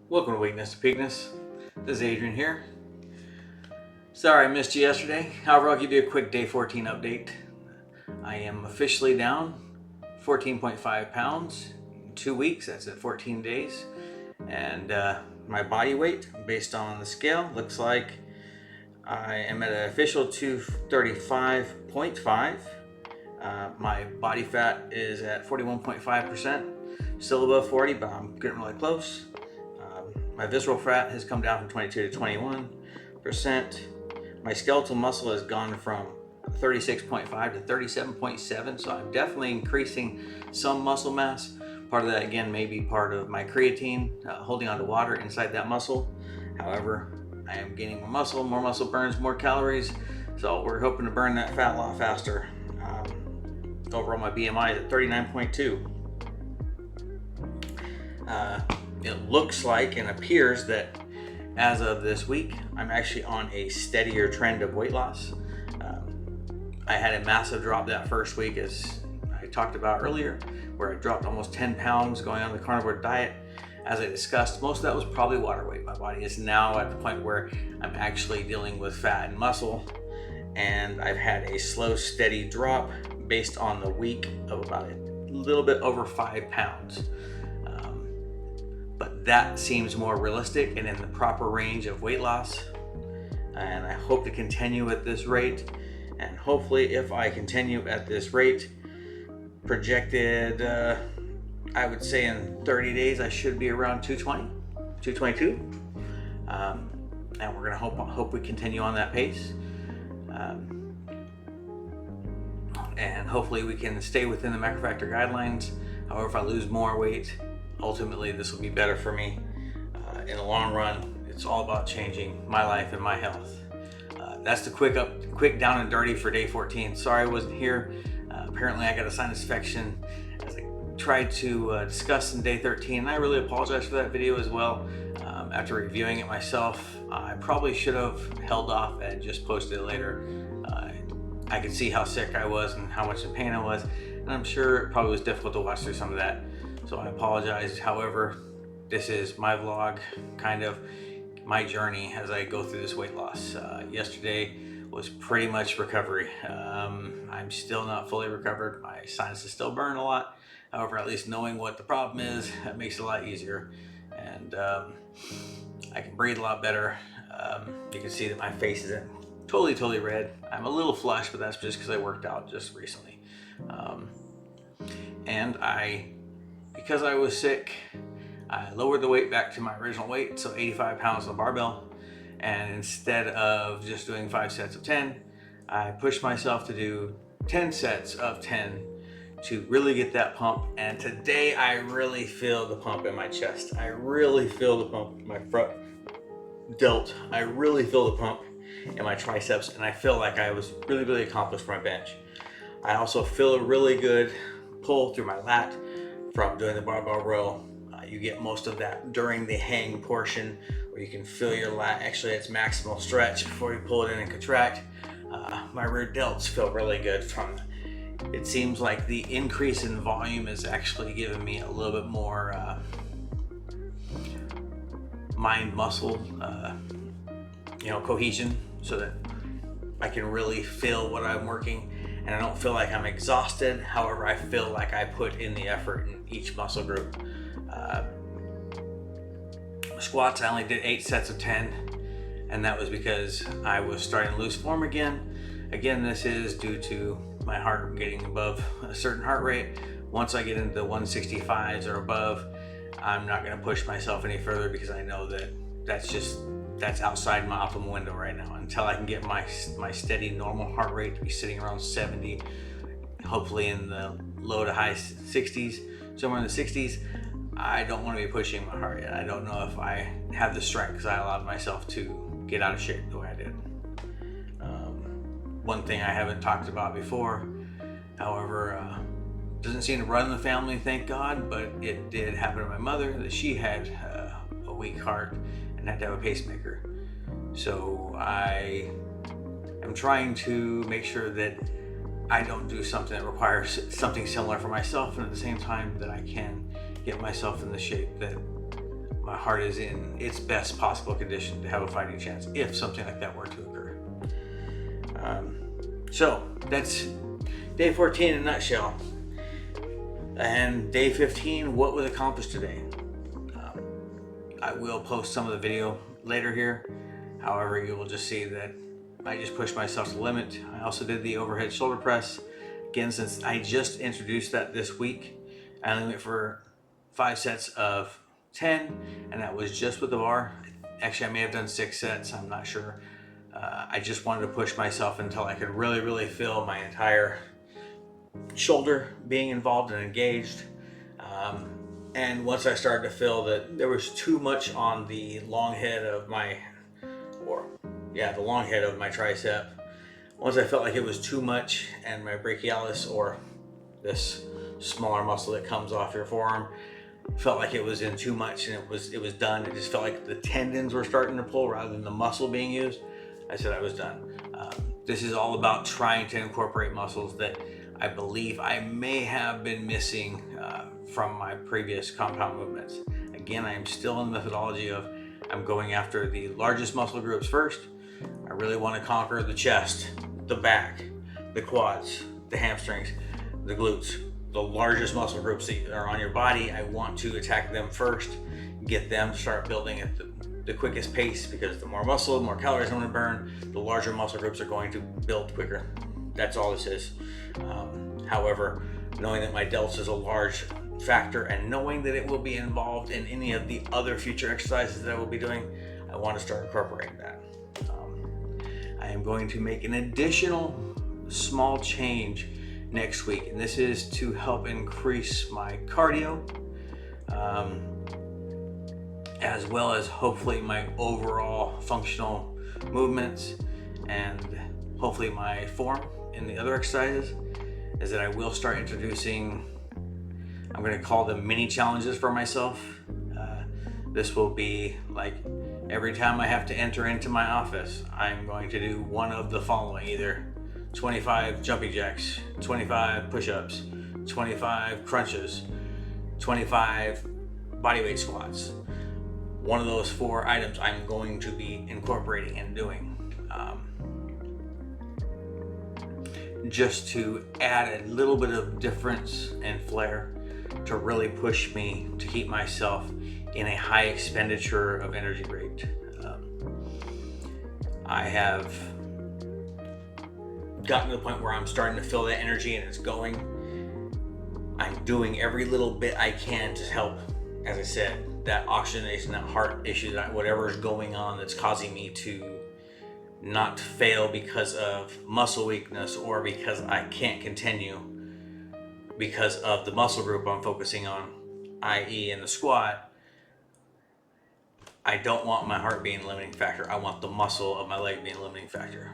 Welcome to Weakness to Peakness. This is Adrian here. Sorry I missed you yesterday. However, I'll give you a quick day 14 update. I am officially down 14.5 pounds in 2 weeks. That's at 14 days. And my body weight, based on the scale, looks like I am at an official 235.5. My body fat is at 41.5%. Still above 40, but I'm getting really close. My visceral fat has come down from 22 to 21%. My skeletal muscle has gone from 36.5 to 37.7, so I'm definitely increasing some muscle mass. Part of that, again, may be part of my creatine holding on to water inside that muscle. However, I am gaining more muscle burns more calories, so we're hoping to burn that fat a lot faster. Overall, my BMI is at 39.2. It looks like and appears that as of this week, I'm actually on a steadier trend of weight loss. I had a massive drop that first week, as I talked about earlier, where I dropped almost 10 pounds going on the carnivore diet. As I discussed, most of that was probably water weight. My body is now at the point where I'm actually dealing with fat and muscle, and I've had a slow, steady drop based on the week of about a little bit over 5 pounds. But that seems more realistic and in the proper range of weight loss. And I hope to continue at this rate. And hopefully, if I continue at this rate, projected, I would say in 30 days, I should be around 220, 222. And we're gonna hope we continue on that pace. And hopefully we can stay within the MacroFactor guidelines. However, if I lose more weight, ultimately this will be better for me. In the long run, it's all about changing my life and my health. That's the quick down and dirty for day 14. Sorry I wasn't here. Apparently I got a sinus infection as I tried to discuss in day 13. And I really apologize for that video as well. After reviewing it myself, I probably should have held off and just posted it later. I could see how sick I was and how much in pain I was, and I'm sure it probably was difficult to watch through some of that. So I apologize. However, this is my vlog, kind of my journey as I go through this weight loss. Yesterday was pretty much recovery. I'm still not fully recovered. My sinuses still burn a lot. However, at least knowing what the problem is, that makes it a lot easier. And I can breathe a lot better. You can see that my face isn't totally red. I'm a little flushed, but that's just because I worked out just recently. And because I was sick, I lowered the weight back to my original weight, so 85 pounds on the barbell. And instead of just doing 5 sets of 10, I pushed myself to do 10 sets of 10 to really get that pump. And today I really feel the pump in my chest. I really feel the pump in my front delt. I really feel the pump in my triceps, and I feel like I was really accomplished for my bench. I also feel a really good pull through my lat from doing the barbell row. You get most of that during the hang portion, where you can feel your lat actually at its maximal stretch before you pull it in and contract. My rear delts feel really good from it. Seems like the increase in volume is actually giving me a little bit more mind muscle cohesion, so that I can really feel what I'm working, and I don't feel like I'm exhausted. However, I feel like I put in the effort in each muscle group. Squats, I only did 8 sets of 10, and that was because I was starting to lose form again. Again, this is due to my heart getting above a certain heart rate. Once I get into the 165s or above, I'm not going to push myself any further, because I know that that's outside my optimal window right now. Until I can get my steady normal heart rate to be sitting around 70, hopefully in the low to high 60s, somewhere in the 60s, I don't want to be pushing my heart yet. I don't know if I have the strength, because I allowed myself to get out of shape the way I did. One thing I haven't talked about before, however, doesn't seem to run in the family, thank God, but it did happen to my mother, that she had a weak heart and had to have a pacemaker. So I am trying to make sure that I don't do something that requires something similar for myself, and at the same time that I can get myself in the shape that my heart is in its best possible condition to have a fighting chance if something like that were to occur. So that's day 14 in a nutshell. And day 15, what was accomplished today? I will post some of the video later here. However, you will just see that I just pushed myself to the limit. I also did the overhead shoulder press. Again, since I just introduced that this week, I only went for 5 sets of 10, and that was just with the bar. Actually, I may have done 6 sets, I'm not sure. I just wanted to push myself until I could really feel my entire shoulder being involved and engaged. And once I started to feel that there was too much on the long head of my, the long head of my tricep, once I felt like it was too much and my brachialis, or this smaller muscle that comes off your forearm, felt like it was in too much and it was done. It just felt like the tendons were starting to pull rather than the muscle being used. I said I was done. This is all about trying to incorporate muscles that I believe I may have been missing from my previous compound movements. Again, I am still in the methodology of I'm going after the largest muscle groups first. I really want to conquer the chest, the back, the quads, the hamstrings, the glutes, the largest muscle groups that are on your body. I want to attack them first, get them to start building at the quickest pace, because the more muscle, the more calories I'm going to burn, the larger muscle groups are going to build quicker. That's all this is. However, knowing that my delts is a large factor and knowing that it will be involved in any of the other future exercises that I will be doing, I want to start incorporating that. I am going to make an additional small change next week, and this is to help increase my cardio, as well as hopefully my overall functional movements and hopefully my form in the other exercises. Is that I will start introducing, I'm going to call them mini challenges for myself. This will be like every time I have to enter into my office, I'm going to do one of the following: either 25 jumping jacks, 25 push-ups, 25 crunches, 25 bodyweight squats. One of those 4 items I'm going to be incorporating and doing. Just to add a little bit of difference and flair to really push me to keep myself in a high expenditure of energy rate. I have gotten to the point where I'm starting to feel that energy and it's going. I'm doing every little bit I can to help, as I said, that oxygenation, that heart issue, that whatever is going on that's causing me to not fail because of muscle weakness or because I can't continue because of the muscle group I'm focusing on, i.e. in the squat. I don't want my heart being a limiting factor. I want the muscle of my leg being a limiting factor.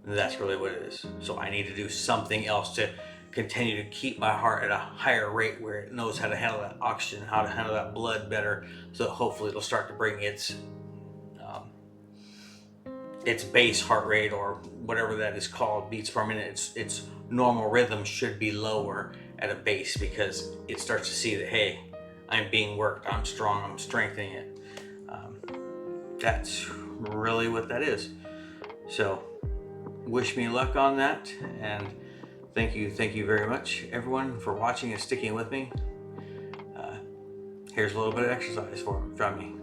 That's really what it is. So I need to do something else to continue to keep my heart at a higher rate where it knows how to handle that oxygen, how to handle that blood better, so that hopefully it'll start to bring its base heart rate, or whatever that is called, beats per minute. Its normal rhythm should be lower at a base, because it starts to see that, hey, I'm being worked, I'm strong, I'm strengthening it. That's really what that is. So wish me luck on that, and thank you very much everyone for watching and sticking with me. Here's a little bit of exercise from me.